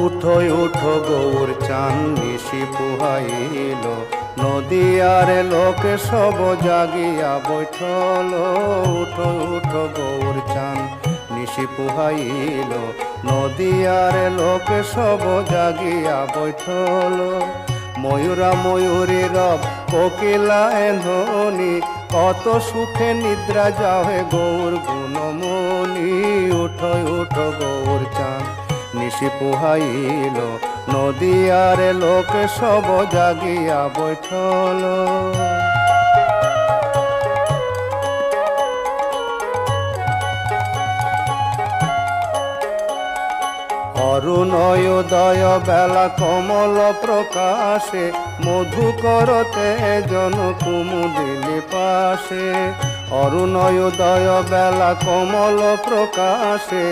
উঠো উঠো গৌর চান নিশি পুহাইল, নদিয়ার লোক সব জাগিয়া বৈঠল। উঠো উঠো গৌর চান নিশি পুহাইল, নদিয়ার লোক সব জাগিয়া বৈঠল। ময়ূরা ময়ূরী রব কোকিলায় ধ্বনি, কত সুখে নিদ্রা যাহে গৌর গুণমণি। উঠো উঠো গৌর চান নিশি পুহাইল, নদিয়ার লোক সব জাগিয়া বৈঠল। অরুণোদয় বেলা কমল প্রকাশে, মধুকরতে জন কুমুদিনী পাশে। অরুণোদয় বেলা কমল প্রকাশে,